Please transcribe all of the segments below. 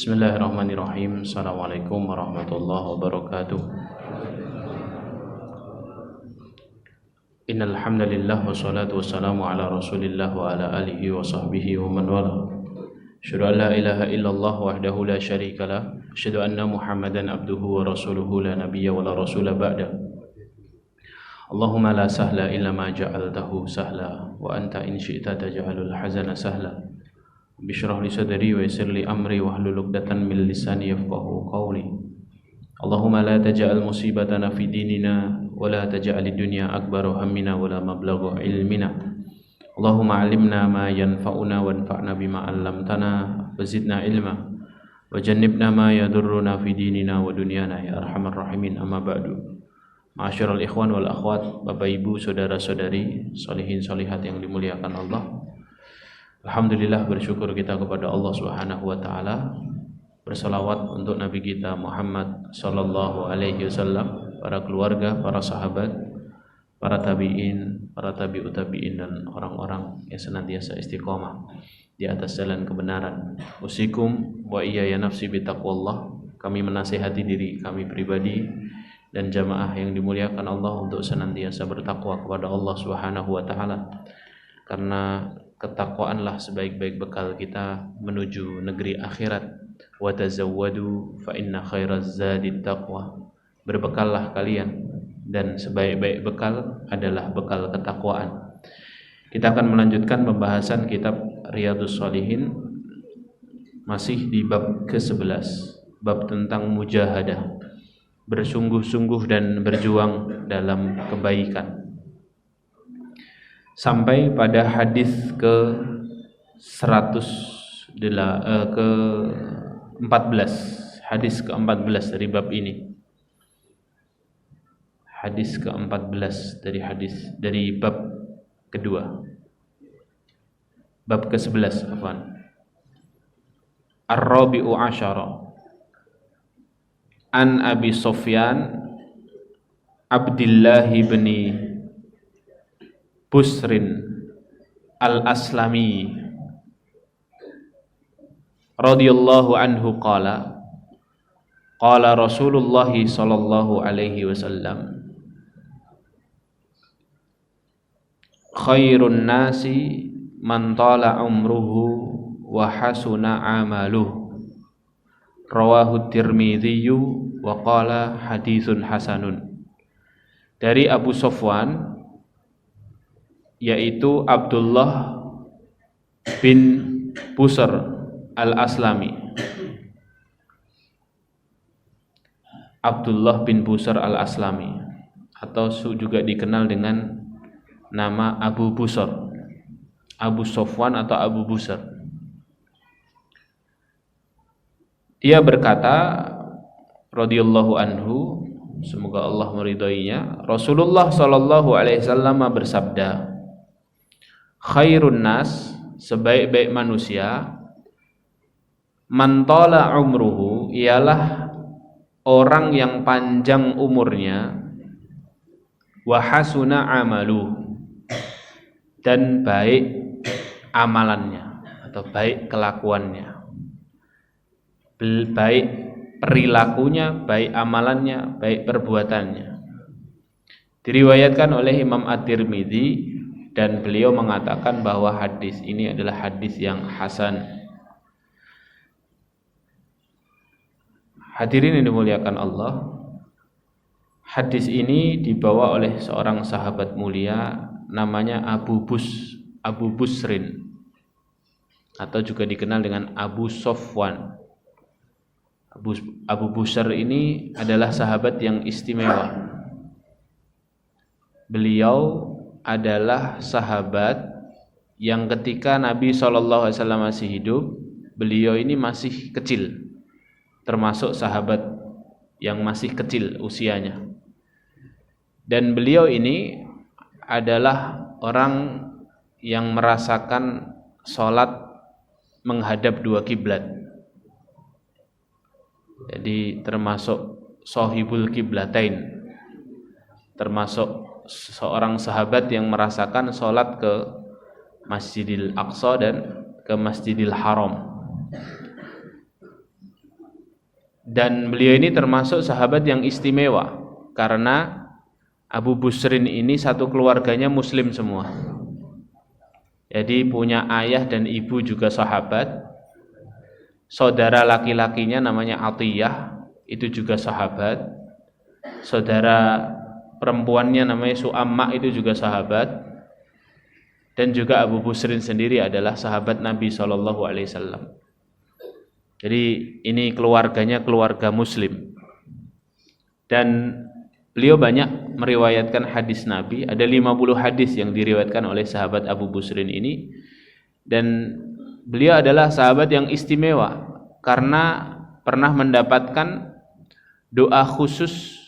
Bismillahirrahmanirrahim. Assalamualaikum warahmatullahi wabarakatuh. Innal hamdalillah wassalatu wassalamu ala Rasulillah wa ala alihi wa sahbihi wa man wala. Asyhadu an la ilaha illallah wahdahu la syarika lah. Asyhadu anna Muhammadan abduhu wa rasuluhu la nabiyya wa la rasula ba'da. Allahumma la sahla illa ma ja'altahu sahla wa anta in syi'ta taj'alul hazana sahla. Bishrah li sadri wa yassir li amri wahlul 'uqdatam min lisani yafqahu qawli. Allahumma la taj'al musibatana fi dinina wa la taj'alid dunya akbara hammina wa la mablagha ilmina. Allahumma 'allimna ma yanfa'una wanfa'na bima 'allamtana wa zidna ilma wa jannibna ma yadurruna fi dinina wa dunyana ya arhamar rahimin. Amma ba'du. Ma'asyiral ikhwan wal akhwat, Bapak Ibu, saudara-saudari, sholihin sholihat yang dimuliakan Allah. Alhamdulillah, bersyukur kita kepada Allah Subhanahu wa taala. Berselawat untuk Nabi kita Muhammad sallallahu alaihi wasallam, para keluarga, para sahabat, para tabi'in, para tabi'ut tabi'in, dan orang-orang yang senantiasa istiqomah di atas jalan kebenaran. Usikum wa iyaya nafsi bitaqwallah. Kami menasihati diri kami pribadi dan jamaah yang dimuliakan Allah untuk senantiasa bertakwa kepada Allah Subhanahu wa taala. Karena ketakwaanlah sebaik-baik bekal kita menuju negeri akhirat. Wa tazawwadu fa inna khairaz zadit taqwa. Berbekallah kalian, dan sebaik-baik bekal adalah bekal ketakwaan. Kita akan melanjutkan pembahasan kitab Riyadhus Shalihin, masih di bab ke-11, bab tentang mujahadah, bersungguh-sungguh dan berjuang dalam kebaikan. Sampai pada hadis ke-14, hadis ke-14 dari bab ini. Hadis ke-14 dari bab kedua. Bab ke-11, afwan. Ar-Rabi'u Asyara. An Abi Sufyan Abdillah bin Busrin al-Aslami radhiyallahu anhu qala Rasulullah sallallahu alaihi wasallam, khairun nasi man tala umruhu wa hasuna amaluhu. Rawahu Tirmidzi wa qala haditsun hasanun. Dari Abu Sufwan, yaitu Abdullah bin Busr al-Aslami. Abdullah bin Busr al-Aslami, atau juga dikenal dengan nama Abu Busr, Abu Sufwan atau Abu Busr. Dia berkata, radhiyallahu anhu, semoga Allah meridainya, Rasulullah sallallahu alaihi wasallam bersabda, khairun nas, sebaik-baik manusia, man tala umruhu, ialah orang yang panjang umurnya, wa hasuna amaluhu, dan baik amalannya atau baik kelakuannya, baik perilakunya, baik amalannya, baik perbuatannya. Diriwayatkan oleh Imam At-Tirmidzi, dan beliau mengatakan bahwa hadis ini adalah hadis yang hasan. Hadirin yang dimuliakan Allah, hadis ini dibawa oleh seorang sahabat mulia namanya Abu Busrin, atau juga dikenal dengan Abu Sufwan. Abu Busr ini adalah sahabat yang istimewa. Beliau adalah sahabat yang ketika Nabi SAW masih hidup, beliau ini masih kecil, termasuk sahabat yang masih kecil usianya. Dan beliau ini adalah orang yang merasakan sholat menghadap dua kiblat. Jadi termasuk sahibul kiblatain, termasuk seorang sahabat yang merasakan sholat ke Masjidil Aqsa dan ke Masjidil Haram. Dan beliau ini termasuk sahabat yang istimewa karena Abu Busrin ini satu keluarganya muslim semua. Jadi punya ayah dan ibu juga sahabat. Saudara laki-lakinya namanya Atiyah, itu juga sahabat. Saudara perempuannya namanya Su'amma, itu juga sahabat. Dan juga Abu Busrin sendiri adalah sahabat Nabi SAW. Jadi ini keluarganya keluarga muslim. Dan beliau banyak meriwayatkan hadis Nabi. Ada 50 hadis yang diriwayatkan oleh sahabat Abu Busrin ini. Dan beliau adalah sahabat yang istimewa karena pernah mendapatkan doa khusus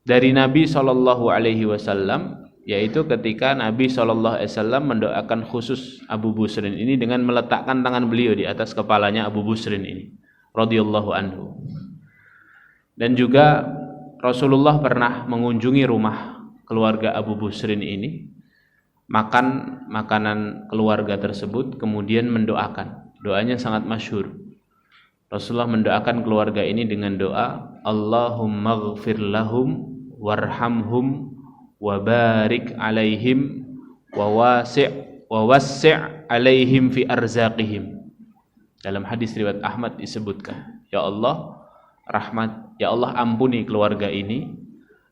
dari Nabi SAW, yaitu ketika Nabi SAW mendoakan khusus Abu Busrin ini dengan meletakkan tangan beliau di atas kepalanya Abu Busrin ini radhiyallahu anhu. Dan juga Rasulullah pernah mengunjungi rumah keluarga Abu Busrin ini, makan makanan keluarga tersebut, kemudian mendoakan. Doanya sangat masyhur. Rasulullah mendoakan keluarga ini dengan doa, Allahumma ghfir lahum warhamhum wabarik alaihim wawassi' alaihim fi arzaqihim. Dalam hadis riwayat Ahmad disebutkan, ya Allah ampuni keluarga ini,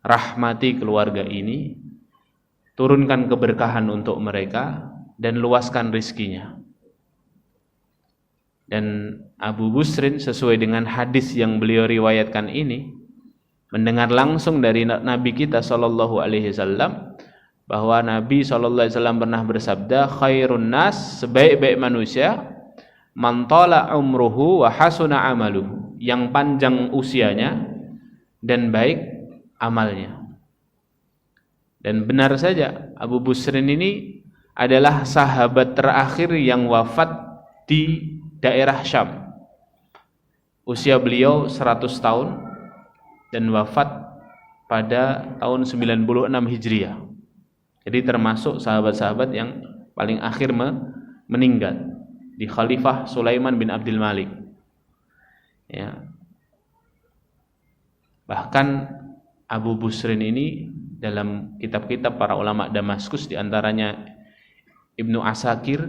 rahmati keluarga ini, turunkan keberkahan untuk mereka dan luaskan rizkinya. Dan Abu Busrin sesuai dengan hadis yang beliau riwayatkan ini, mendengar langsung dari Nabi kita SAW bahwa Nabi SAW pernah bersabda, khairun nas, sebaik-baik manusia, man tala umruhu wa hasuna amaluhu, yang panjang usianya dan baik amalnya. Dan benar saja, Abu Busrin ini adalah sahabat terakhir yang wafat di daerah Syam. Usia beliau 100 tahun dan wafat pada tahun 96 Hijriah. Jadi termasuk sahabat-sahabat yang paling akhir meninggal di Khalifah Sulaiman bin Abdul Malik. Ya. Bahkan Abu Busrin ini dalam kitab-kitab para ulama Damaskus, diantaranya Ibnu Asakir,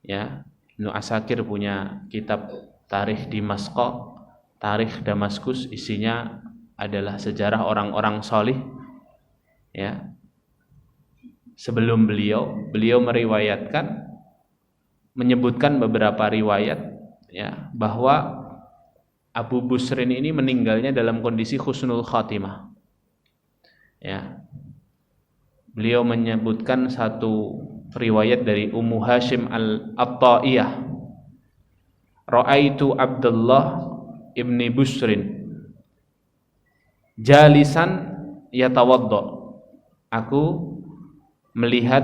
ya, Ibnu Asakir punya kitab Tarikh Damaskus, Tarikh Damaskus, isinya adalah sejarah orang-orang salih. Ya. Sebelum beliau meriwayatkan, menyebutkan beberapa riwayat, ya, bahwa Abu Busrin ini meninggalnya dalam kondisi husnul khatimah. Ya. Beliau menyebutkan satu riwayat dari Ummu Hashim al-Atta'iyah, Ra'aitu Abdullah ibni Busrin jalisan yatawadda. Aku melihat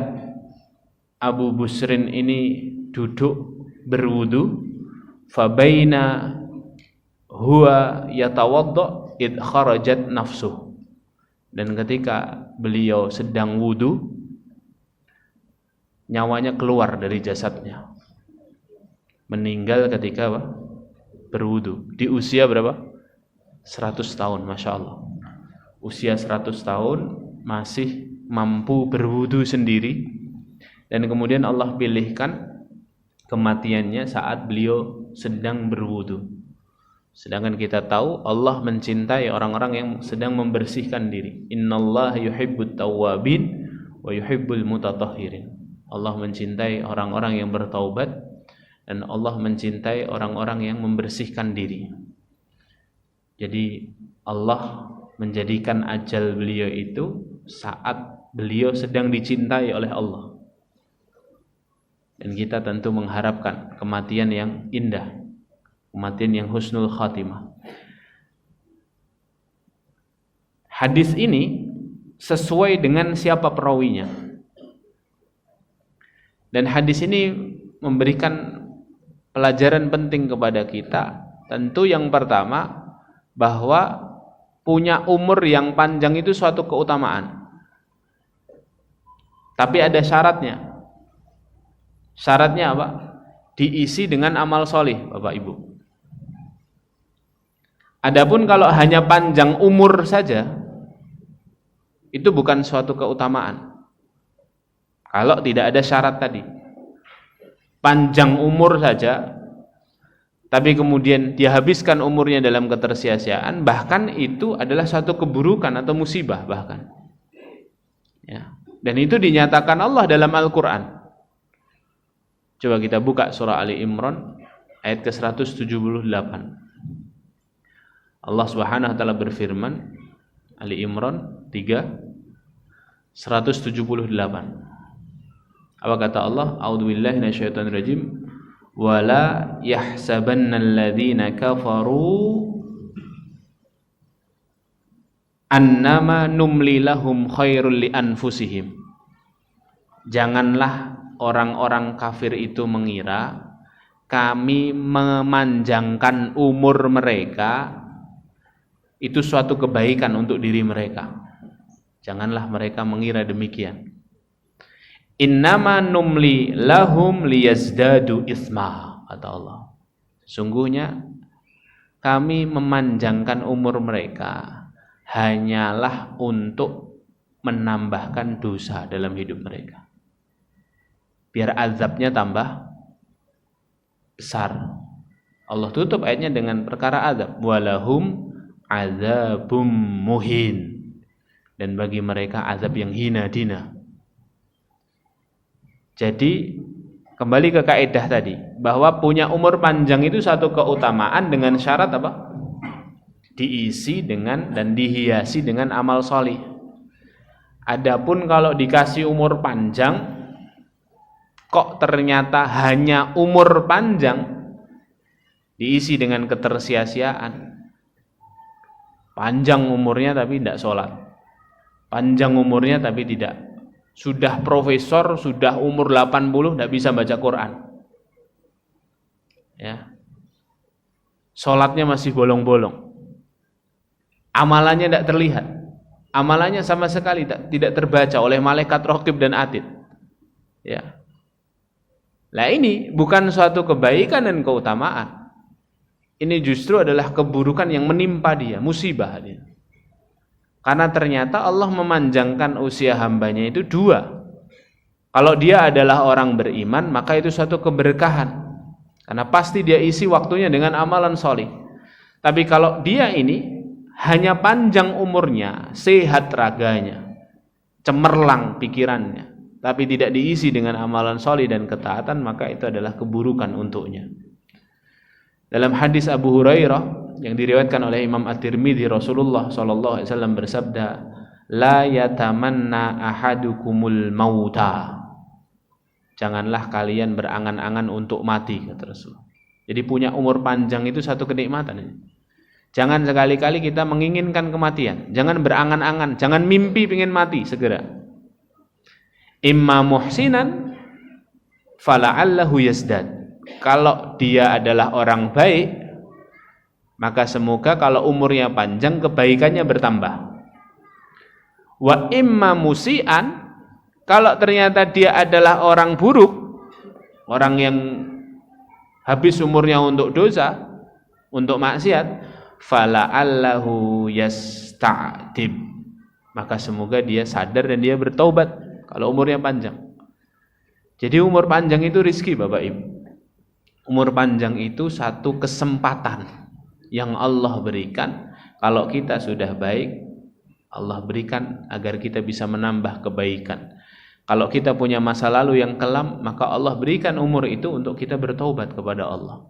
Abu Busrin ini duduk berwudu, fabaina huwa yatawadda id kharajat nafsuh. Dan ketika beliau sedang wudu, nyawanya keluar dari jasadnya. Meninggal ketika berwudu. Di usia berapa? 100 tahun, Masya Allah. Usia 100 tahun masih mampu berwudu sendiri. Dan kemudian Allah pilihkan kematiannya saat beliau sedang berwudu. Sedangkan kita tahu Allah mencintai orang-orang yang sedang membersihkan diri. Innallaha yuhibbut tawwabin wa yuhibbul mutatahhirin. Allah mencintai orang-orang yang bertaubat dan Allah mencintai orang-orang yang membersihkan diri. Jadi Allah menjadikan ajal beliau itu saat beliau sedang dicintai oleh Allah. Dan kita tentu mengharapkan kematian yang indah, kematian yang husnul khatimah. Hadis ini sesuai dengan siapa perawinya. Dan hadis ini memberikan pelajaran penting kepada kita. Tentu yang pertama, bahwa punya umur yang panjang itu suatu keutamaan. Tapi ada syaratnya. Syaratnya apa? Diisi dengan amal solih, Bapak Ibu. Adapun kalau hanya panjang umur saja, itu bukan suatu keutamaan. Kalau tidak ada syarat tadi, panjang umur saja, tapi kemudian dia habiskan umurnya dalam ketersia-siaan, bahkan itu adalah suatu keburukan atau musibah bahkan. Ya. Dan itu dinyatakan Allah dalam Al-Quran. Coba kita buka surah Ali Imran ayat ke-178. Allah Subhanahu wa taala berfirman, Ali Imran 3 178. Apa kata Allah? A'udzubillahi minasyaitonirrajim. Wala yahsabannal ladzina kafaru annama numli lahum khairul li anfusihim. Janganlah orang-orang kafir itu mengira kami memanjangkan umur mereka itu suatu kebaikan untuk diri mereka. Janganlah mereka mengira demikian. Innama numli lahum liyazdadu isma, kata Allah. Sungguhnya kami memanjangkan umur mereka hanyalah untuk menambahkan dosa dalam hidup mereka, biar azabnya tambah besar. Allah tutup ayatnya dengan perkara azab. Walahum azabum muhin, dan bagi mereka azab yang hina dina. Jadi kembali ke kaidah tadi, bahwa punya umur panjang itu satu keutamaan dengan syarat apa? Diisi dengan dan dihiasi dengan amal sholih. Adapun kalau dikasih umur panjang, kok ternyata hanya umur panjang diisi dengan ketersia-siaan. Panjang umurnya tapi tidak sholat, panjang umurnya tapi tidak, sudah profesor, sudah umur 80 tidak bisa baca Quran, ya, sholatnya masih bolong-bolong, amalannya tidak terlihat, amalannya sama sekali tidak terbaca oleh malaikat raqib dan atid, ya. Nah, ini bukan suatu kebaikan dan keutamaan. Ini justru adalah keburukan yang menimpa dia, musibah dia. Karena ternyata Allah memanjangkan usia hambanya itu dua. Kalau dia adalah orang beriman, maka itu suatu keberkahan. Karena pasti dia isi waktunya dengan amalan sholih. Tapi kalau dia ini hanya panjang umurnya, sehat raganya, cemerlang pikirannya, tapi tidak diisi dengan amalan sholih dan ketaatan, maka itu adalah keburukan untuknya. Dalam hadis Abu Hurairah yang diriwayatkan oleh Imam At-Tirmidzi, Rasulullah sallallahu alaihi wasallam bersabda, "La yatamanna ahadukumul mauta." Janganlah kalian berangan-angan untuk mati, kata Rasul. Jadi punya umur panjang itu satu kenikmatan. Jangan sekali-kali kita menginginkan kematian. Jangan berangan-angan, jangan mimpi ingin mati segera. Imma muhsinan fala'allahu yazdad. Kalau dia adalah orang baik, maka semoga kalau umurnya panjang kebaikannya bertambah. Wa imma musian, kalau ternyata dia adalah orang buruk, orang yang habis umurnya untuk dosa, untuk maksiat, fala'allahu yasta'tib, maka semoga dia sadar dan dia bertaubat kalau umurnya panjang. Jadi umur panjang itu rizki, Bapak Ibu. Umur panjang itu satu kesempatan yang Allah berikan. Kalau kita sudah baik, Allah berikan agar kita bisa menambah kebaikan. Kalau kita punya masa lalu yang kelam, maka Allah berikan umur itu untuk kita bertaubat kepada Allah.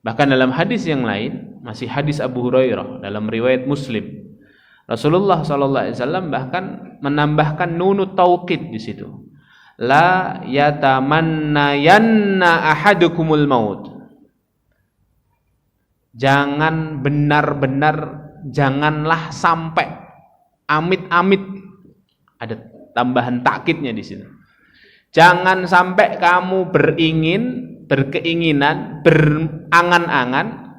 Bahkan dalam hadis yang lain, masih hadis Abu Hurairah dalam riwayat Muslim, Rasulullah SAW bahkan menambahkan nunut taukid di situ. La yatamannayanna ahadukumul maut. Jangan benar-benar, janganlah sampai, amit-amit, ada tambahan takkidnya di situ. Jangan sampai kamu berkeinginan, berangan-angan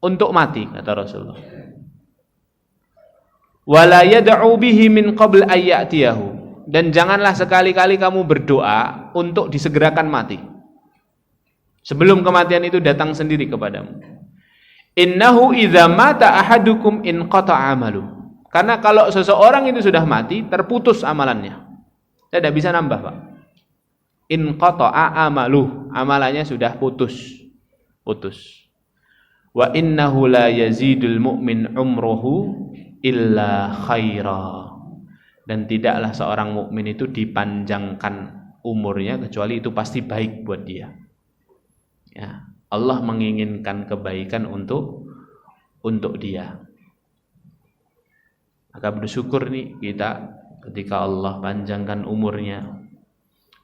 untuk mati, kata Rasulullah. Wala yad'u bihi min qabl ayyatiyahu. Dan janganlah sekali-kali kamu berdoa untuk disegerakan mati, sebelum kematian itu datang sendiri kepadamu. Innahu idza mata ahadukum inqata'a amalu. Karena kalau seseorang itu sudah mati, terputus amalannya. Tidak bisa nambah, Pak. Inqata'a amalu, amalannya sudah putus. Wa innahu la yazidul mu'min umruhu illa khaira. Dan tidaklah seorang mukmin itu dipanjangkan umurnya kecuali itu pasti baik buat dia. Ya, Allah menginginkan kebaikan untuk dia. Maka bersyukur nih kita ketika Allah panjangkan umurnya.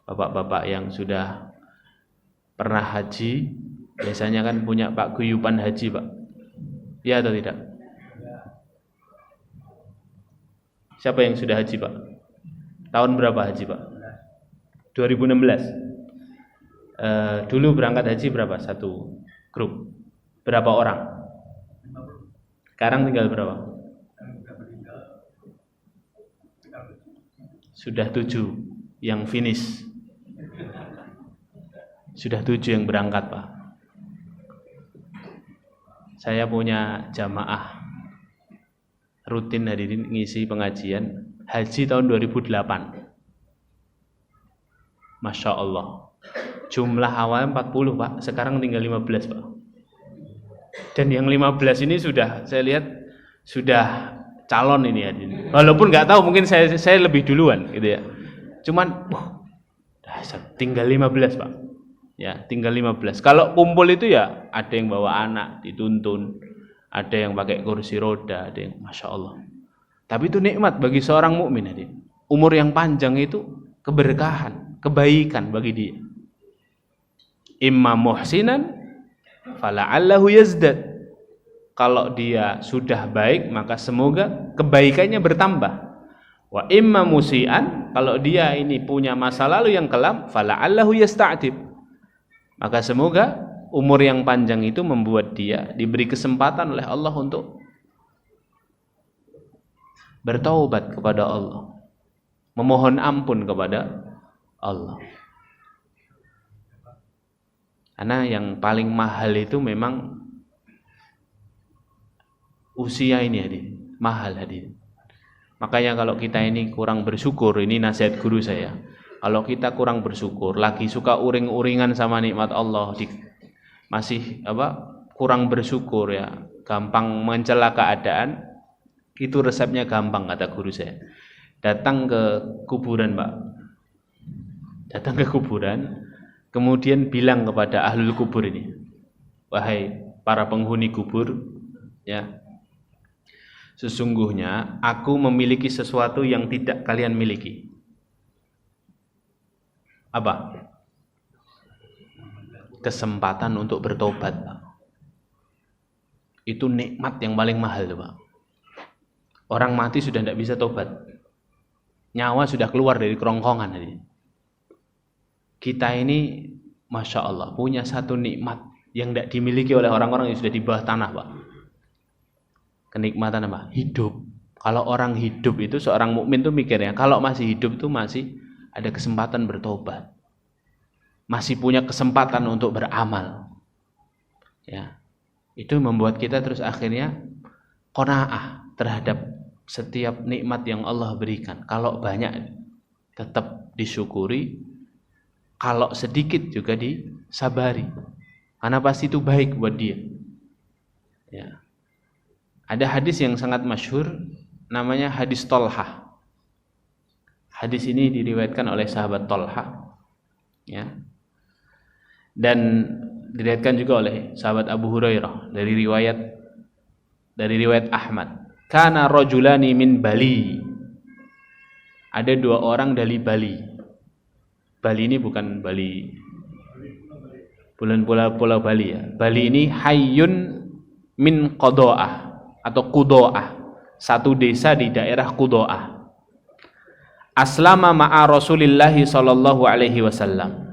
Bapak-bapak yang sudah pernah haji biasanya kan punya Pak guyupan haji, Pak. Ya atau tidak? Siapa yang sudah haji, Pak? Tahun berapa haji, Pak? 2016. Dulu berangkat haji berapa? Satu grup. Berapa orang? Sekarang tinggal berapa? Sudah 7 yang finish. Sudah 7 yang berangkat, Pak. Saya punya jamaah rutin hadirin ngisi pengajian haji tahun 2008. Masya Allah. Jumlah awalnya 40, Pak. Sekarang tinggal 15, Pak. Dan yang 15 ini sudah, saya lihat sudah calon ini hadirin. Walaupun nggak tahu, mungkin saya lebih duluan gitu ya. Cuman, tinggal 15, Pak. Ya, tinggal 15. Kalau kumpul itu ya ada yang bawa anak dituntun, ada yang pakai kursi roda, ada yang Masya Allah. Tapi itu nikmat bagi seorang mukmin, hadirin. Umur yang panjang itu keberkahan, kebaikan bagi dia. Imma muhsinan fala'allahu yazdad. Kalau dia sudah baik maka semoga kebaikannya bertambah. Wa imma musian, kalau dia ini punya masa lalu yang kelam, fala'allahu yasta'tib. Maka semoga umur yang panjang itu membuat dia diberi kesempatan oleh Allah untuk bertaubat kepada Allah, memohon ampun kepada Allah. Karena yang paling mahal itu memang usia ini, hadirin. Mahal, hadirin. Makanya kalau kita ini kurang bersyukur, ini nasihat guru saya. Kalau kita kurang bersyukur, lagi suka uring-uringan sama nikmat Allah, masih kurang bersyukur ya, gampang mencela keadaan, itu resepnya gampang kata guru saya. Datang ke kuburan, Pak. Datang ke kuburan, kemudian bilang kepada ahlul kubur ini, wahai para penghuni kubur, ya, sesungguhnya aku memiliki sesuatu yang tidak kalian miliki. Apa? Kesempatan untuk bertobat. Itu nikmat yang paling mahal, Pak. Orang mati sudah tidak bisa tobat. Nyawa sudah keluar dari kerongkongan. Kita ini Masya Allah punya satu nikmat yang tidak dimiliki oleh orang-orang yang sudah di bawah tanah, Pak. Kenikmatan apa? Hidup. Kalau orang hidup itu, seorang mukmin itu mikirnya, kalau masih hidup itu masih ada kesempatan bertobat, masih punya kesempatan untuk beramal. Ya, itu membuat kita terus akhirnya qanaah terhadap setiap nikmat yang Allah berikan. Kalau banyak tetap disyukuri, kalau sedikit juga disabari, karena pasti itu baik buat dia. Ya. Ada hadis yang sangat masyhur, namanya hadis Tolhah. Hadis ini diriwayatkan oleh sahabat Tolhah, ya, dan diriwayatkan juga oleh sahabat Abu Hurairah dari riwayat Ahmad. Kana rajulani min Bali. Ada 2 orang dari Bali. Bali ini bukan Bali pulau Bali ya. Bali ini hayyun min Qado'ah atau Qudo'ah, satu desa di daerah Qudo'ah. Aslama ma'a Rasulillahi sallallahu alaihi wasallam.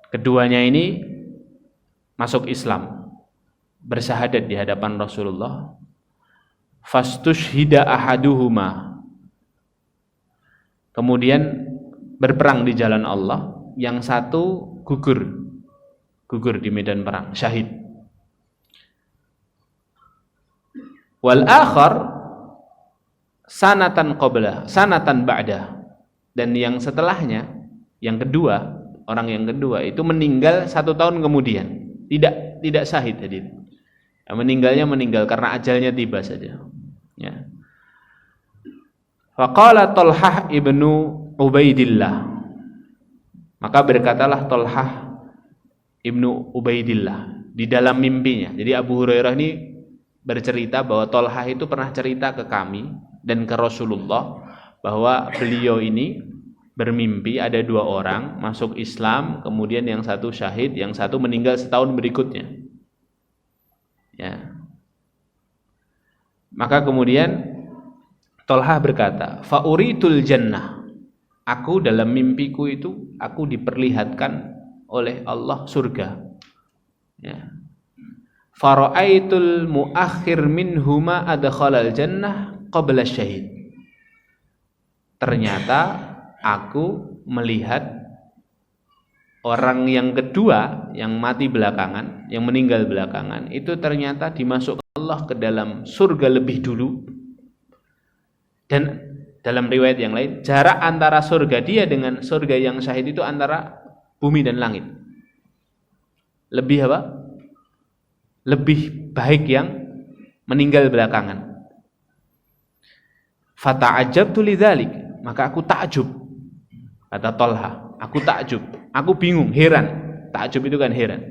Keduanya ini masuk Islam, bersyahadat di hadapan Rasulullah. Fastushhida ahaduhuma. Kemudian berperang di jalan Allah, yang satu gugur. gugur di medan perang, syahid. Wal akhar sanatan ba'da, dan yang setelahnya, yang kedua, orang yang kedua itu meninggal 1 tahun kemudian, tidak syahid tadi. Meninggalnya karena ajalnya tiba saja. Ya. Faqala Talhah ibnu Ubaidillah, maka berkatalah Talhah ibnu Ubaidillah di dalam mimpinya. Jadi Abu Hurairah ini bercerita bahwa Talhah itu pernah cerita ke kami dan ke Rasulullah bahwa beliau ini bermimpi ada 2 orang masuk Islam, kemudian yang satu syahid, yang satu meninggal setahun berikutnya. Ya. Maka kemudian Talhah berkata, "Fa'uritul jannah." Aku dalam mimpiku itu aku diperlihatkan oleh Allah surga. Ya. Fara'aitul muakhir minhuma adkhalal jannah qabla syahid. Ternyata aku melihat orang yang kedua yang mati belakangan, yang meninggal belakangan, itu ternyata dimasukkan Allah ke dalam surga lebih dulu. Dan dalam riwayat yang lain, jarak antara surga dia dengan surga yang syahid itu antara bumi dan langit. Lebih apa? Lebih baik yang meninggal belakangan. Fata'ajabtu lidzalik, maka aku takjub. Kata Talha, aku takjub, aku bingung, heran. Takjub itu kan heran.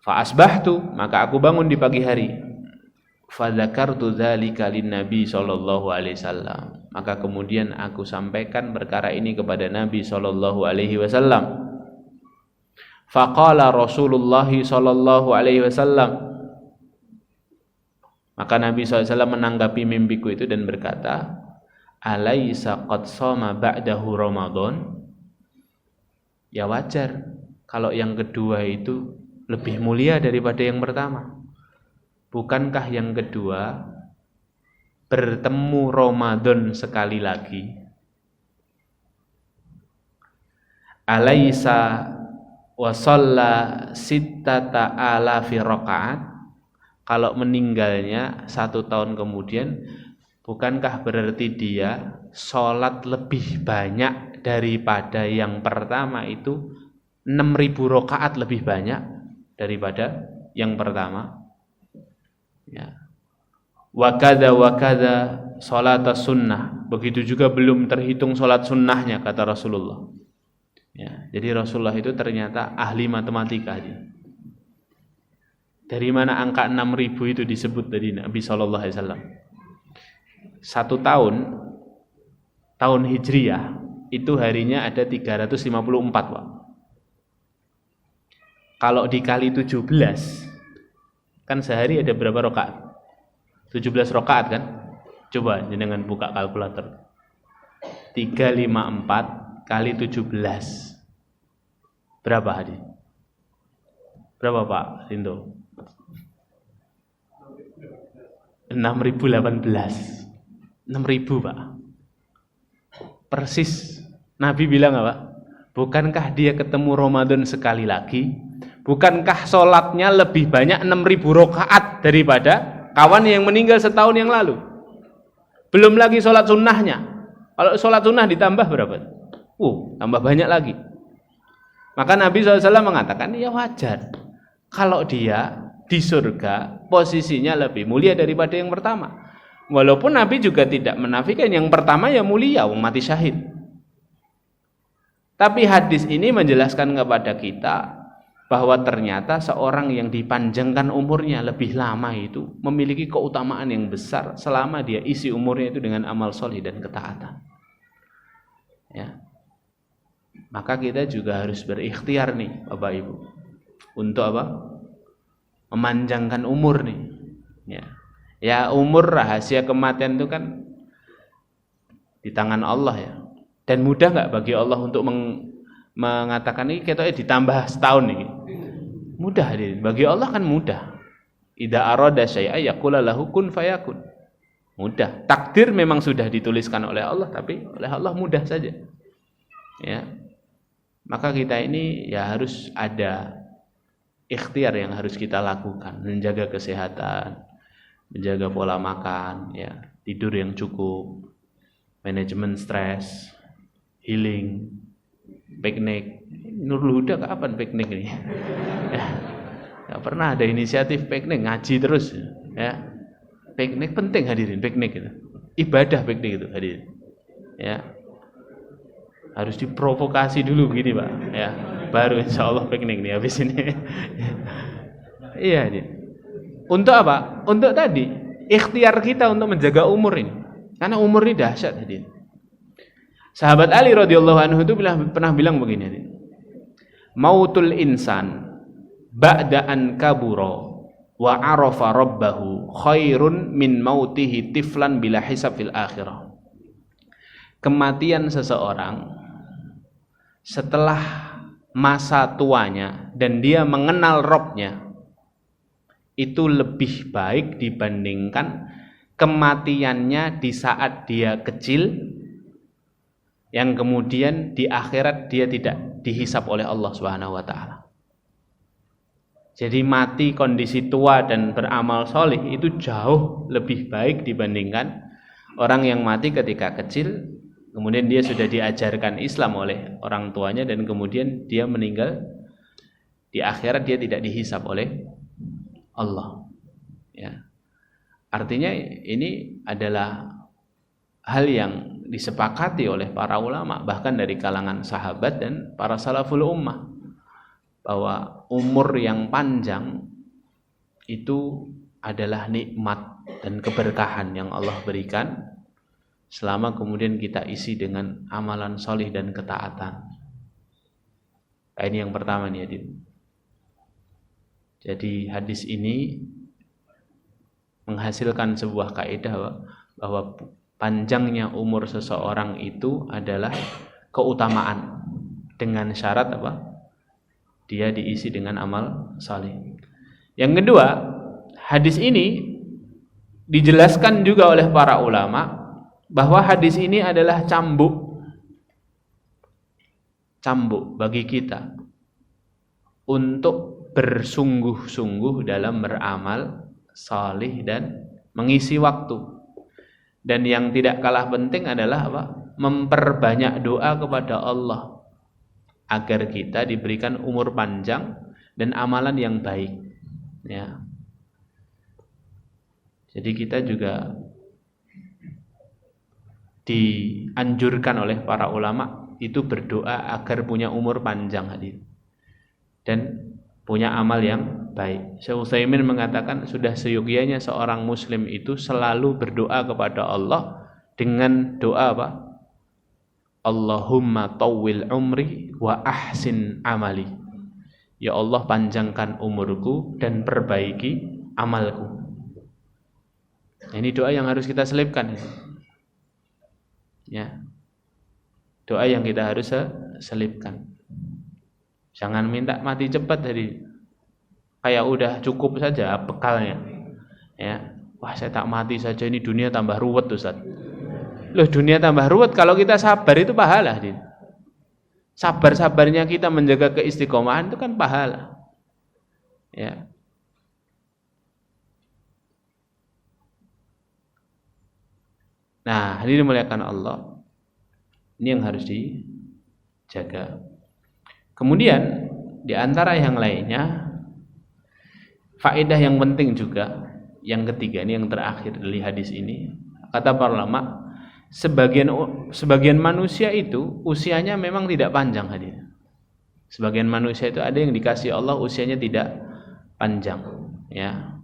Fa asbahtu, maka aku bangun di pagi hari. Fa dzakartu dzalika lin-nabi sallallahu alaihi wasallam. Maka kemudian aku sampaikan perkara ini kepada Nabi sallallahu alaihi wasallam. Faqala Rasulullah sallallahu alaihi wasallam. Maka Nabi SAW menanggapi mimpiku itu dan berkata, "Alaisa qad shoma ba'dahu Ramadan?" Ya wajar kalau yang kedua itu lebih mulia daripada yang pertama. Bukankah yang kedua bertemu Ramadan sekali lagi? Alaisa wa shalla sittata alafi rakaat. Kalau meninggalnya 1 tahun kemudian, bukankah berarti dia sholat lebih banyak daripada yang pertama itu 6.000 rakaat lebih banyak daripada yang pertama? Ya. Wakada sholat sunnah. Begitu juga belum terhitung sholat sunnahnya, kata Rasulullah. Ya, jadi Rasulullah itu ternyata ahli matematika. Dari mana angka 6.000 itu disebut dari Nabi Sallallahu Alaihi Wasallam? 1 tahun Hijriyah itu harinya ada 354, Pak. Kalau dikali 17, kan sehari ada berapa rakaat? 17 rakaat kan? Coba jenengan buka kalkulator. 354 kali 17. Berapa hari? Berapa Pak Sinto? 6.018. 6.000 Pak. Persis. Nabi bilang apa? Bukankah dia ketemu Ramadan sekali lagi? Bukankah sholatnya lebih banyak 6.000 rakaat daripada kawan yang meninggal setahun yang lalu? Belum lagi sholat sunnahnya. Kalau sholat sunnah ditambah berapa? Tambah banyak lagi. Maka Nabi SAW mengatakan, ya wajar kalau dia di surga posisinya lebih mulia daripada yang pertama. Walaupun Nabi juga tidak menafikan yang pertama ya mulia, mati syahid. Tapi hadis ini menjelaskan kepada kita bahwa ternyata seorang yang dipanjangkan umurnya lebih lama itu memiliki keutamaan yang besar selama dia isi umurnya itu dengan amal soleh dan ketaatan. Ya. Maka kita juga harus berikhtiar nih Bapak Ibu untuk apa? Memanjangkan umur nih. Ya umur, rahasia kematian itu kan di tangan Allah ya. Dan mudah nggak bagi Allah untuk mengatakan ini kita ditambah setahun nih? Mudah bagi Allah kan mudah. Idza arada syai'a yaqula lahu kun fayakun. Mudah. Takdir memang sudah dituliskan oleh Allah, tapi oleh Allah mudah saja. Ya. Maka kita ini ya harus ada ikhtiar yang harus kita lakukan, menjaga kesehatan, menjaga pola makan, ya, tidur yang cukup, manajemen stres, healing, piknik. Nurul Huda kapan piknik ini? Ya, nggak pernah ada inisiatif piknik, ngaji terus, ya. Piknik penting hadirin, piknik itu. Ibadah piknik itu hadirin. Ya. Harus diprovokasi dulu gini, Pak, ya. Baru insya Allah piknik nih habis ini. Iya, nih. Untuk apa? Untuk tadi ikhtiar kita untuk menjaga umur ini. Karena umur ini dahsyat hadirin. Sahabat Ali radhiyallahu anhu itu pernah bilang begini, hadirin. Mautul insan ba'da an kabura wa arafa rabbahu khairun min mautihi tiflan bila hisab fil akhirah. Kematian seseorang setelah masa tuanya dan dia mengenal Rabb-nya itu lebih baik dibandingkan kematiannya di saat dia kecil yang kemudian di akhirat dia tidak dihisab oleh Allah Subhanahu wa taala. Jadi mati kondisi tua dan beramal soleh itu jauh lebih baik dibandingkan orang yang mati ketika kecil, kemudian dia sudah diajarkan Islam oleh orang tuanya dan kemudian dia meninggal di akhirat dia tidak dihisab oleh Allah. Ya. Artinya ini adalah hal yang disepakati oleh para ulama bahkan dari kalangan sahabat dan para salaful ummah bahwa umur yang panjang itu adalah nikmat dan keberkahan yang Allah berikan selama kemudian kita isi dengan amalan solih dan ketaatan. Ini yang pertama nih, Adin. Jadi hadis ini menghasilkan sebuah kaidah bahwa panjangnya umur seseorang itu adalah keutamaan dengan syarat apa? Dia diisi dengan amal saleh. Yang kedua, hadis ini dijelaskan juga oleh para ulama bahwa hadis ini adalah cambuk bagi kita untuk bersungguh-sungguh dalam beramal saleh dan mengisi waktu. Dan yang tidak kalah penting adalah apa? Memperbanyak doa kepada Allah agar kita diberikan umur panjang dan amalan yang baik. Ya. Jadi kita juga dianjurkan oleh para ulama itu berdoa agar punya umur panjang hadir dan punya amal yang baik. Syekh Utsaimin mengatakan sudah seyogianya seorang muslim itu selalu berdoa kepada Allah dengan doa apa? Allahumma tawwil umri wa ahsin amali. Ya Allah, panjangkan umurku dan perbaiki amalku. Ini doa yang harus kita selipkan. Ya. Doa yang kita harus selipkan. Jangan minta mati cepat tadi. Kayak udah cukup saja bekalnya. Ya. Wah, saya tak mati saja ini dunia tambah ruwet, Ustaz. Loh, dunia tambah ruwet kalau kita sabar itu pahala, Din. Sabar-sabarnya kita menjaga keistiqomahan itu kan pahala. Ya. Nah, ini dimuliakan Allah. Ini yang harus dijaga. Kemudian di antara yang lainnya, faedah yang penting juga, yang ketiga ini yang terakhir dari hadis ini, kata para ulama, sebagian manusia itu usianya memang tidak panjang hadir. Sebagian manusia itu ada yang dikasih Allah usianya tidak panjang, ya.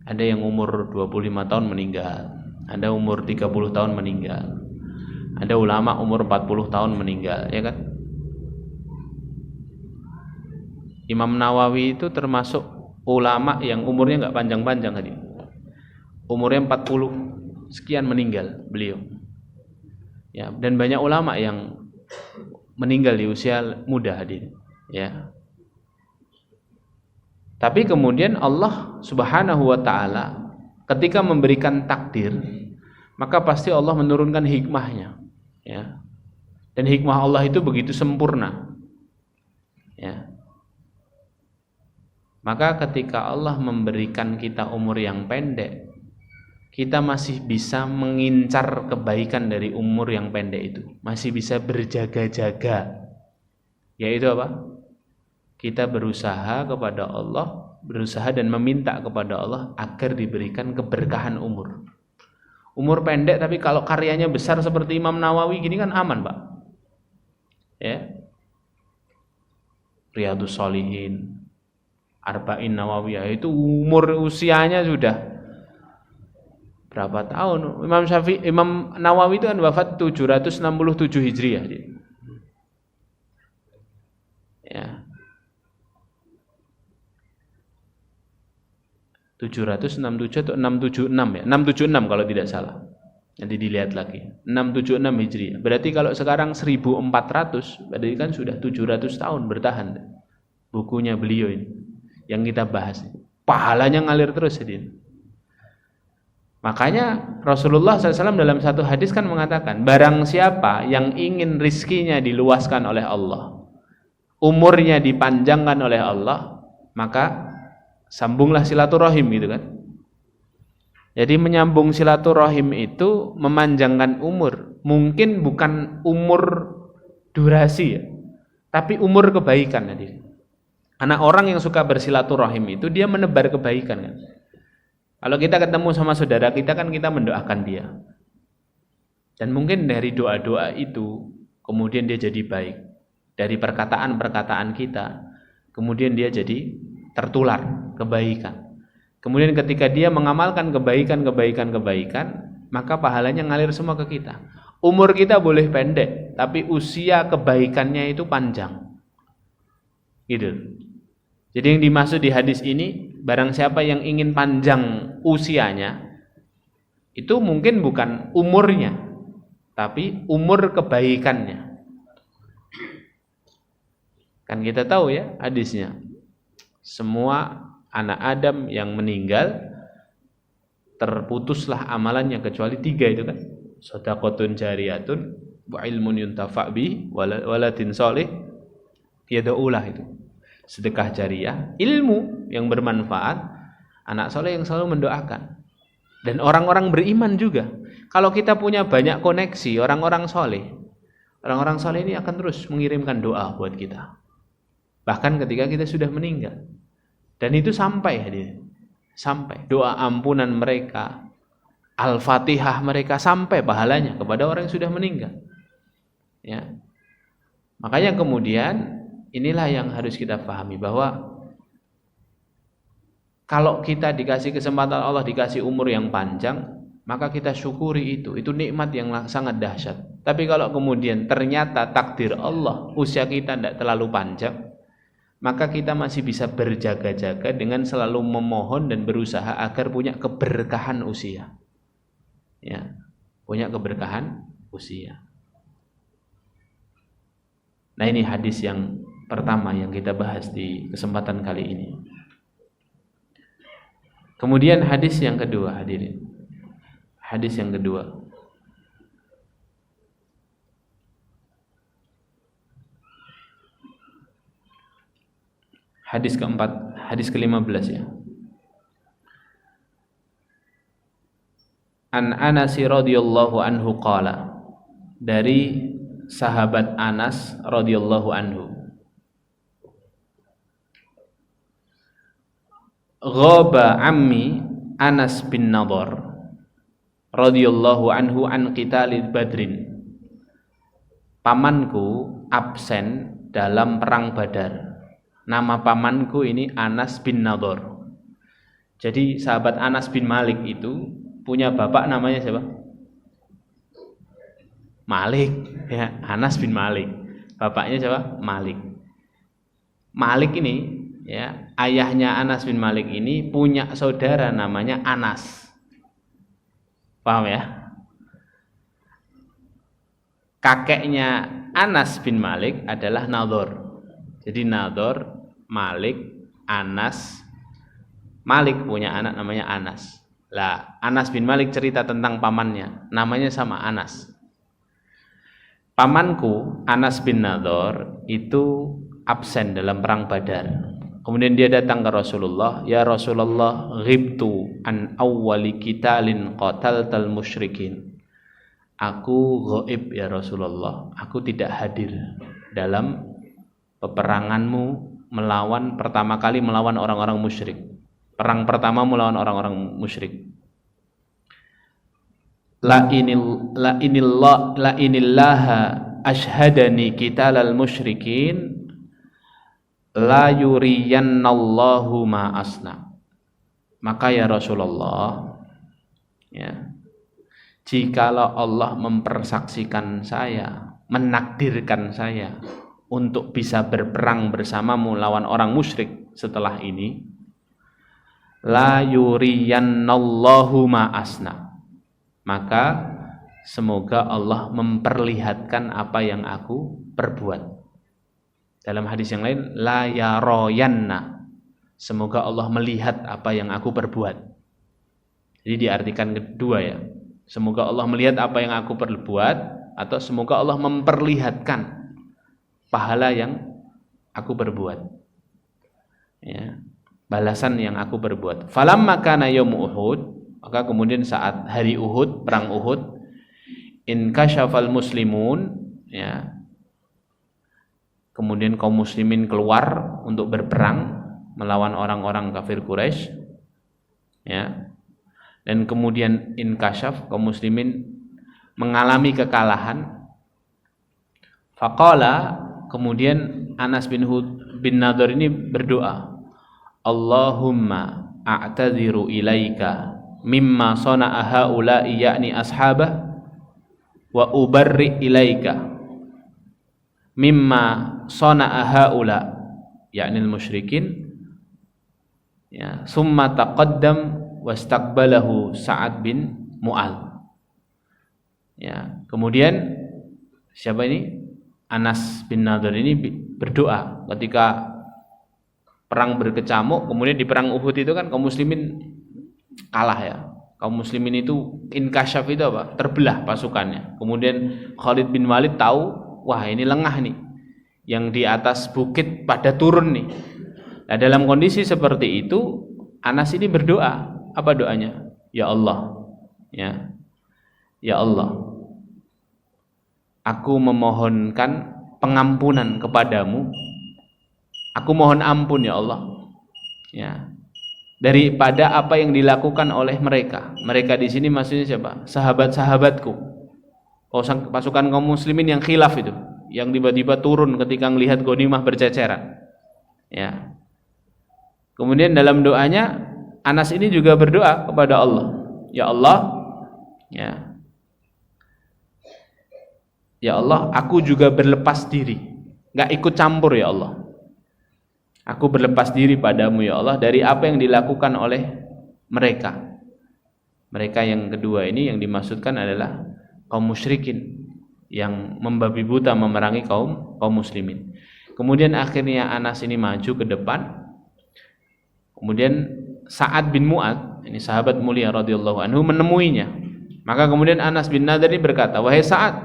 Ada yang umur 25 tahun meninggal, ada umur 30 tahun meninggal. Ada ulama umur 40 tahun meninggal, ya kan? Imam Nawawi itu termasuk ulama yang umurnya enggak panjang-panjang hadir. Umurnya 40 sekian meninggal beliau. Ya, dan banyak ulama yang meninggal di usia muda hadir, ya. Tapi kemudian Allah Subhanahu wa taala ketika memberikan takdir, maka pasti Allah menurunkan hikmahnya, ya. Dan hikmah Allah itu begitu sempurna. Ya. Maka ketika Allah memberikan kita umur yang pendek, kita masih bisa mengincar kebaikan dari umur yang pendek itu, masih bisa berjaga-jaga. Yaitu apa? Kita berusaha kepada Allah, berusaha dan meminta kepada Allah agar diberikan keberkahan umur. Umur pendek tapi kalau karyanya besar seperti Imam Nawawi gini kan aman, Pak. Ya. Riyadhus Shalihin, Arba'in Nawawiyah itu umur usianya sudah berapa tahun? Imam Nawawi itu kan wafat 767 Hijriah. Ya. 767 atau 676 ya? 676 kalau tidak salah. Nanti dilihat lagi. 676 Hijriah. Berarti kalau sekarang 1400, berarti kan sudah 700 tahun bertahan. Bukunya beliau ini yang kita bahas. Pahalanya ngalir terus jadi. Makanya Rasulullah SAW dalam satu hadis kan mengatakan, barang siapa yang ingin rizkinya diluaskan oleh Allah, umurnya dipanjangkan oleh Allah, maka sambunglah silaturahim gitu kan. Jadi menyambung silaturahim itu memanjangkan umur. Mungkin bukan umur durasi ya, tapi umur kebaikan tadi. Karena orang yang suka bersilaturahim itu dia menebar kebaikan kan. Kalau kita ketemu sama saudara kita kan kita mendoakan dia. Dan mungkin dari doa-doa itu kemudian dia jadi baik. Dari perkataan-perkataan kita kemudian dia jadi tertular kebaikan. Kemudian ketika dia mengamalkan kebaikan, maka pahalanya ngalir semua ke kita. Umur kita boleh pendek, tapi usia kebaikannya itu panjang. Gitu. Jadi yang dimaksud di hadis ini, barang siapa yang ingin panjang usianya, itu mungkin bukan umurnya, tapi umur kebaikannya. Kan kita tahu ya hadisnya. Semua anak Adam yang meninggal terputuslah amalannya kecuali 3 itu kan. Shadaqatun jariyatun wa ilmun yuntafa' bi waladin shalih yad'ulah itu. Sedekah jariah, ilmu yang bermanfaat, anak soleh yang selalu mendoakan. Dan orang-orang beriman juga. Kalau kita punya banyak koneksi orang-orang soleh ini akan terus mengirimkan doa buat kita. Bahkan ketika kita sudah meninggal. Dan itu sampai hadir. Sampai doa ampunan mereka, Al-Fatihah mereka sampai pahalanya kepada orang yang sudah meninggal. Ya. Makanya kemudian inilah yang harus kita pahami, bahwa kalau kita dikasih kesempatan Allah, dikasih umur yang panjang, maka kita syukuri itu nikmat yang sangat dahsyat. Tapi kalau kemudian ternyata takdir Allah usia kita tidak terlalu panjang, maka kita masih bisa berjaga-jaga dengan selalu memohon dan berusaha agar punya keberkahan usia. Ya, punya keberkahan usia. Nah, ini hadis yang pertama yang kita bahas di kesempatan kali ini. Kemudian hadis yang kedua, hadirin. Hadis yang kedua. Hadis keempat, hadis ke-15 ya. An Anas radhiyallahu anhu qala, dari sahabat Anas radhiyallahu anhu, ghaba ammi Anas bin Nadhr radhiyallahu anhu an qitalid Badrin. Pamanku absen dalam perang Badar. Nama pamanku ini Anas bin Nadhr. Jadi sahabat Anas bin Malik itu punya bapak namanya siapa? Malik, ya, Anas bin Malik. Bapaknya siapa? Malik. Malik ini, ya, ayahnya Anas bin Malik ini punya saudara namanya Anas. Paham ya? Kakeknya Anas bin Malik adalah Nadhr. Jadi Nadhr, Malik, Anas. Malik punya anak namanya Anas. Lah, Anas bin Malik cerita tentang pamannya, namanya sama Anas. Pamanku Anas bin Nadhr itu absen dalam perang Badar. Kemudian dia datang ke Rasulullah, "Ya Rasulullah, ghibtu an awwali qitalin qataltal musyrikin." Aku ghaib ya Rasulullah, aku tidak hadir dalam peperanganmu pertama kali melawan orang-orang musyrik. Perang pertama melawan orang-orang musyrik. La inillaha ashhadani qitalal musyrikin la yuriyannallahu ma asna. Maka ya Rasulullah, ya, jikalau Allah mempersaksikan saya, menakdirkan saya untuk bisa berperang bersamamu lawan orang musyrik setelah ini, la yuriyannallahu ma asna, maka semoga Allah memperlihatkan apa yang aku perbuat. Dalam hadis yang lain, la yaroyanna, semoga Allah melihat apa yang aku perbuat. Jadi diartikan kedua ya, semoga Allah melihat apa yang aku perbuat, atau semoga Allah memperlihatkan pahala yang aku perbuat, ya, balasan yang aku perbuat. Falamma kana yaum Uhud, maka kemudian saat hari Uhud, perang Uhud, inkashafal muslimun, ya, kemudian kaum muslimin keluar untuk berperang melawan orang-orang kafir Quraisy, ya. Dan kemudian inkashaf, kaum muslimin mengalami kekalahan. Faqala, kemudian Anas bin Nadhr ini berdoa, Allahumma a'tadhiru ilaika mimma sana'a haula'i ya'ni ashabah wa ubarri ilaika mimma sana'a haula ya'ni al-musyrikin, ya, summa taqaddam wastaqbalahu Sa'ad bin Mu'adz. Ya, kemudian siapa ini? Anas bin Nadhr ini berdoa ketika perang berkecamuk. Kemudian di perang Uhud itu kan kaum muslimin kalah ya. Kaum muslimin itu inkasyaf, itu apa? Terbelah pasukannya. Kemudian Khalid bin Walid tahu, wah ini lengah nih, yang di atas bukit pada turun nih. Nah, dalam kondisi seperti itu Anas ini berdoa. Apa doanya? Ya Allah, ya, ya Allah, aku memohonkan pengampunan kepadamu. Aku mohon ampun ya Allah, ya, daripada apa yang dilakukan oleh mereka. Mereka di sini maksudnya siapa? Sahabat-sahabatku. Oh, pasukan kaum muslimin yang khilaf itu, yang tiba-tiba turun ketika melihat ghanimah berceceran. Ya. Kemudian dalam doanya Anas ini juga berdoa kepada Allah. Ya Allah, ya, ya Allah, aku juga berlepas diri, gak ikut campur ya Allah. Aku berlepas diri padamu ya Allah dari apa yang dilakukan oleh mereka. Mereka yang kedua ini yang dimaksudkan adalah kaum musyrikin yang membabi buta memerangi kaum muslimin. Kemudian akhirnya Anas ini maju ke depan. Kemudian Sa'ad bin Mu'adz, ini sahabat mulia radhiyallahu anhu, menemuinya. Maka kemudian Anas bin Nadhr ini berkata, wahai Sa'ad,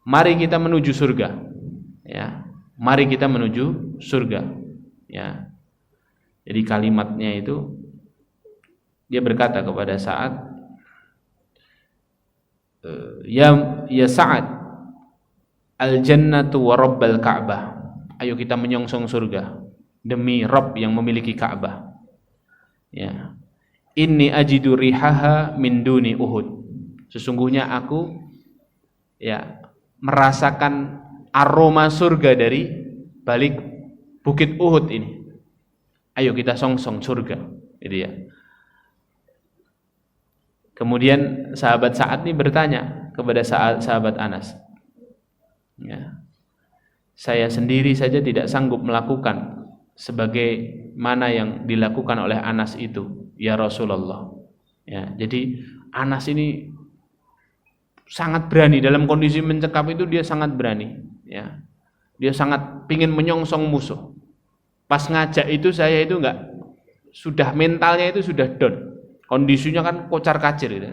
mari kita menuju surga, ya, mari kita menuju surga, ya. Jadi kalimatnya itu, dia berkata kepada Sa'ad, ya Sa'ad, al jannatu wa rabbal ka'bah, ayo kita menyongsong surga demi Rabb yang memiliki Ka'bah, ya. Inni ajidu rihaha min duni Uhud, sesungguhnya aku, ya, merasakan aroma surga dari balik bukit Uhud ini. Ayo kita songsong surga, gitu ya. Kemudian sahabat Sa'ad ini bertanya kepada sahabat Anas, ya, saya sendiri saja tidak sanggup melakukan sebagaimana yang dilakukan oleh Anas itu, ya Rasulullah. Ya, jadi Anas ini sangat berani dalam kondisi mencekam itu, dia sangat berani, ya. Dia sangat pingin menyongsong musuh. Pas ngajak itu saya itu enggak, sudah mentalnya itu sudah down. Kondisinya kan kocar-kacir gitu.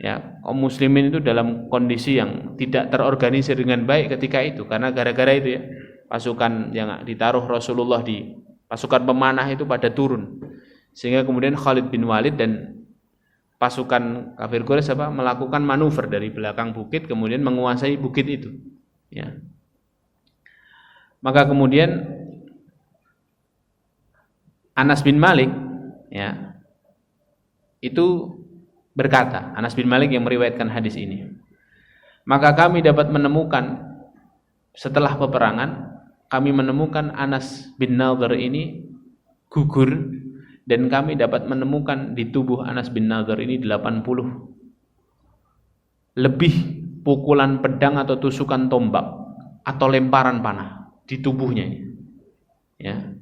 Ya, kaum muslimin itu dalam kondisi yang tidak terorganisir dengan baik ketika itu karena gara-gara itu ya. pasukan yang ditaruh Rasulullah di pasukan pemanah itu pada turun. Sehingga kemudian Khalid bin Walid dan pasukan kafir Quraisy melakukan manuver dari belakang bukit kemudian menguasai bukit itu. Ya. Maka kemudian Anas bin Malik ya itu berkata, Anas bin Malik yang meriwayatkan hadis ini, maka kami dapat menemukan setelah peperangan, kami menemukan Anas bin Nadhr ini gugur dan kami dapat menemukan di tubuh Anas bin Nadhr ini 80 lebih pukulan pedang atau tusukan tombak atau lemparan panah di tubuhnya ini. Ya.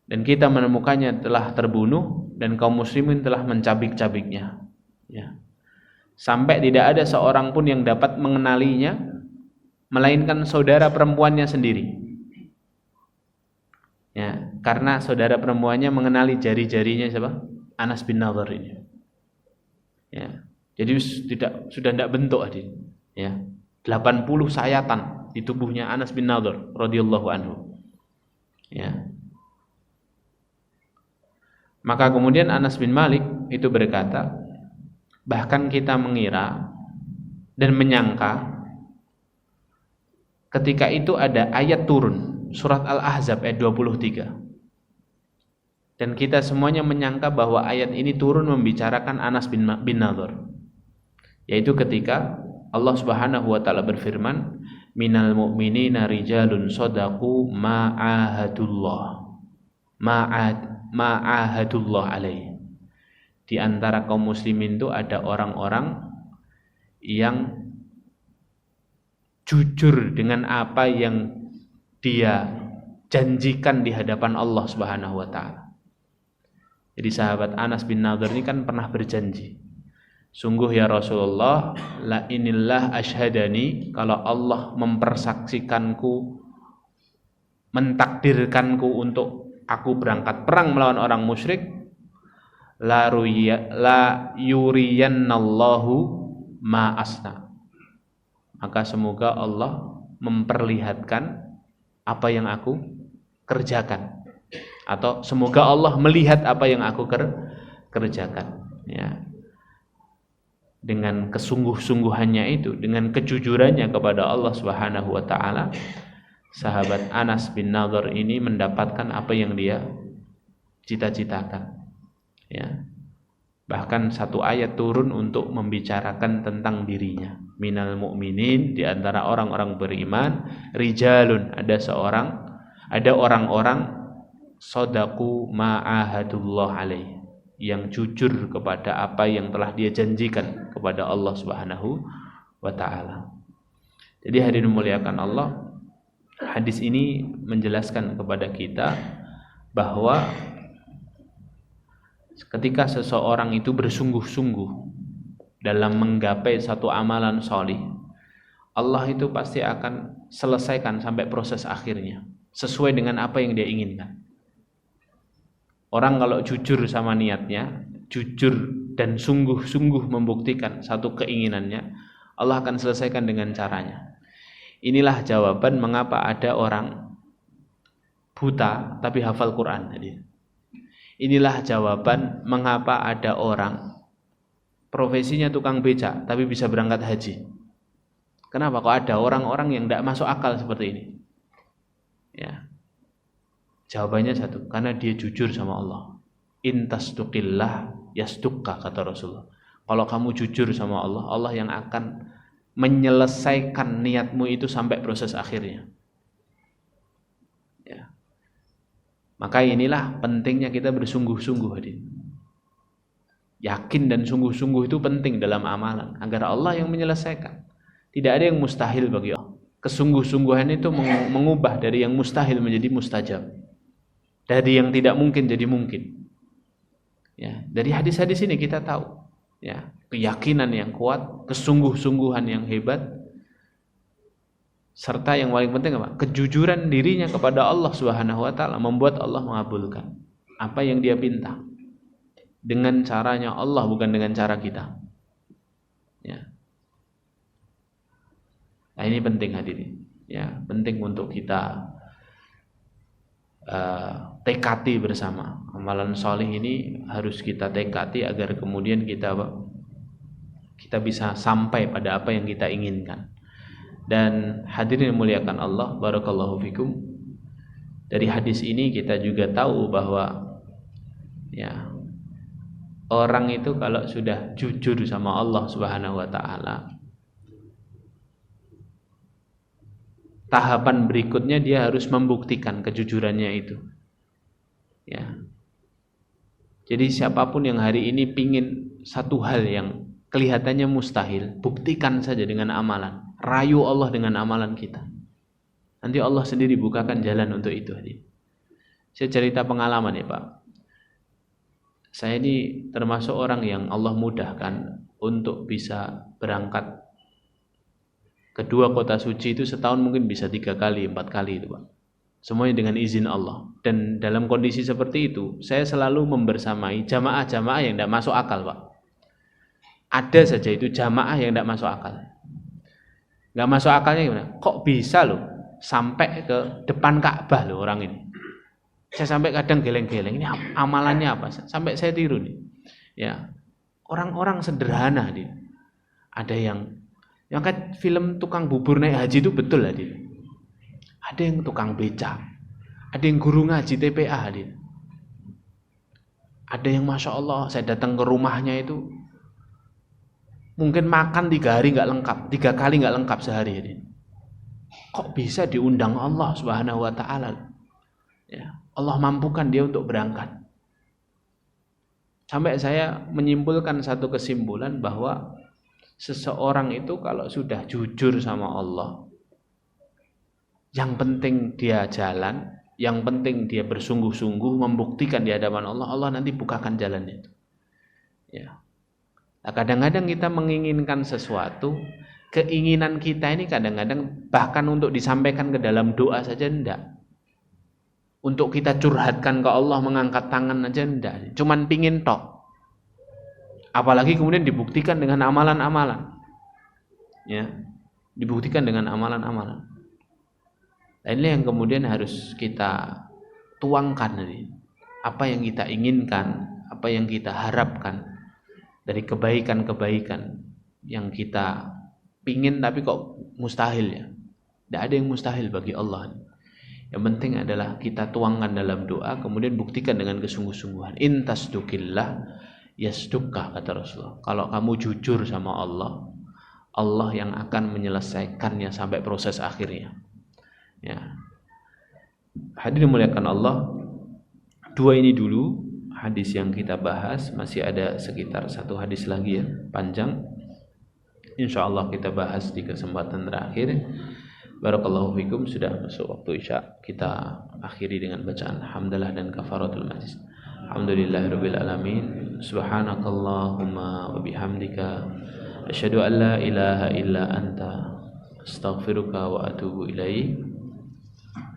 Dan kita menemukannya telah terbunuh dan kaum muslimin telah mencabik-cabiknya. Ya. Sampai tidak ada seorang pun yang dapat mengenalinya melainkan saudara perempuannya sendiri. Ya, karena saudara perempuannya mengenali jari-jarinya siapa? Anas bin Nadhr ini. Ya. Jadi sudah tidak bentuk adil. Ya. 80 sayatan di tubuhnya Anas bin Nadhr radhiyallahu anhu. Ya. Maka kemudian Anas bin Malik itu berkata, bahkan kita mengira dan menyangka ketika itu ada ayat turun, surat Al-Ahzab ayat 23. Dan kita semuanya menyangka bahwa ayat ini turun membicarakan Anas bin Nadhr. Yaitu ketika Allah Subhanahu wa taala berfirman, minal mu'minina rijalun shadaqu ma'ahadullah alaih. Di antara kaum muslimin itu ada orang-orang yang jujur dengan apa yang dia janjikan di hadapan Allah Subhanahu wa taala. Jadi sahabat Anas bin Nadhr ini kan pernah berjanji, sungguh ya Rasulullah, la inillah asyhadani, kalau Allah mempersaksikanku, mentakdirkanku untuk aku berangkat perang melawan orang musyrik, la yuriyannallahu ma asna, maka semoga Allah memperlihatkan apa yang aku kerjakan, atau semoga Allah melihat apa yang aku kerjakan. Ya. Dengan kesungguh-sungguhannya itu, dengan kejujurannya kepada Allah Subhanahu wa taala, sahabat Anas bin Nadhr ini mendapatkan apa yang dia cita-citakan. Ya. Bahkan satu ayat turun untuk membicarakan tentang dirinya. Minal mu'minin, di antara orang-orang beriman, rijalun, ada orang-orang shadaqu ma'ahadullah alaih, yang jujur kepada apa yang telah dia janjikan kepada Allah Subhanahu wa taala. Jadi hadirin muliakan Allah, hadis ini menjelaskan kepada kita bahwa ketika seseorang itu bersungguh-sungguh dalam menggapai satu amalan sholih, Allah itu pasti akan selesaikan sampai proses akhirnya sesuai dengan apa yang dia inginkan. Orang kalau jujur sama niatnya, jujur dan sungguh-sungguh membuktikan satu keinginannya, Allah akan selesaikan dengan caranya. Inilah jawaban mengapa ada orang buta tapi hafal Quran. Inilah jawaban mengapa ada orang profesinya tukang becak tapi bisa berangkat haji. Kenapa kok ada orang-orang yang tidak masuk akal seperti ini? Ya. Jawabannya satu, karena dia jujur sama Allah. In tasduqillah yasduqka, kata Rasulullah. Kalau kamu jujur sama Allah, Allah yang akan menyelesaikan niatmu itu sampai proses akhirnya. Ya. Maka inilah pentingnya kita bersungguh-sungguh, hadirin. Yakin dan sungguh-sungguh itu penting dalam amalan agar Allah yang menyelesaikan. Tidak ada yang mustahil bagi Allah. Kesungguh-sungguhan itu mengubah dari yang mustahil menjadi mustajab, dari yang tidak mungkin jadi mungkin. Ya, dari hadis-hadis ini kita tahu, ya, keyakinan yang kuat, kesungguh-sungguhan yang hebat, serta yang paling penting apa? Kejujuran dirinya kepada Allah Subhanahu wa taala membuat Allah mengabulkan apa yang dia pinta. Dengan caranya Allah, bukan dengan cara kita. Ya. Nah, ini penting hadirin. Ya, penting untuk kita tekati bersama. Amalan soleh ini harus kita tekati agar kemudian kita bisa sampai pada apa yang kita inginkan. Dan hadirin yang muliakan Allah, barakallahu fikum. Dari hadis ini kita juga tahu bahwa ya, orang itu kalau sudah jujur sama Allah Subhanahu wa taala, tahapan berikutnya dia harus membuktikan kejujurannya itu. Ya. Jadi siapapun yang hari ini pingin satu hal yang kelihatannya mustahil, buktikan saja dengan amalan. Rayu Allah dengan amalan kita. Nanti Allah sendiri bukakan jalan untuk itu. Saya cerita pengalaman ya Pak. Saya ini termasuk orang yang Allah mudahkan untuk bisa berangkat kedua kota suci itu setahun mungkin bisa 3 kali, 4 kali itu Pak. Semuanya dengan izin Allah. Dan dalam kondisi seperti itu, saya selalu membersamai jamaah-jamaah yang tidak masuk akal Pak. Ada saja itu jamaah yang tidak masuk akal. Nggak masuk akalnya gimana? Kok bisa loh sampai ke depan Ka'bah loh orang ini? Saya sampai kadang geleng-geleng, ini amalannya apa? Sampai saya tiru nih. Ya, orang-orang sederhana dia. Ada yang kan film tukang bubur naik haji itu betul lah dia. Ada yang tukang beca, ada yang guru ngaji TPA dia. Ada yang masya Allah, saya datang ke rumahnya itu mungkin makan 3 hari nggak lengkap, 3 kali nggak lengkap sehari dia. Kok bisa diundang Allah Subhanahu wa taala? Ya, Allah mampukan dia untuk berangkat. Sampai saya menyimpulkan satu kesimpulan bahwa seseorang itu kalau sudah jujur sama Allah, yang penting dia jalan, yang penting dia bersungguh-sungguh membuktikan di hadapan Allah, Allah nanti bukakan jalannya itu. Ya. Nah, kadang-kadang kita menginginkan sesuatu, keinginan kita ini kadang-kadang bahkan untuk disampaikan ke dalam doa saja enggak. Untuk kita curhatkan ke Allah, mengangkat tangan aja enggak. Cuman pingin tok. Apalagi kemudian dibuktikan dengan amalan-amalan. Ya, dibuktikan dengan amalan-amalan. Nah, ini yang kemudian harus kita tuangkan ini. Apa yang kita inginkan, apa yang kita harapkan dari kebaikan-kebaikan yang kita pingin tapi kok mustahil ya. Tidak ada yang mustahil bagi Allah. Yang penting adalah kita tuangkan dalam doa, kemudian buktikan dengan kesungguh-sungguhan. In tasdukillah yasdukka, kata Rasulullah. Kalau kamu jujur sama Allah, Allah yang akan menyelesaikannya sampai proses akhirnya. Ya. Hadirin muliakan Allah, 2 ini dulu hadis yang kita bahas. Masih ada sekitar 1 hadis lagi ya, panjang. InsyaAllah kita bahas di kesempatan terakhir. Barakallahu fikum. Sudah masuk waktu isya, kita akhiri dengan bacaan hamdalah dan kafaratul majlis. Alhamdulillahirabbil alamin. Subhanakallahumma wa bihamdika asyhadu an la ilaha illa anta astaghfiruka wa atubu ilaik.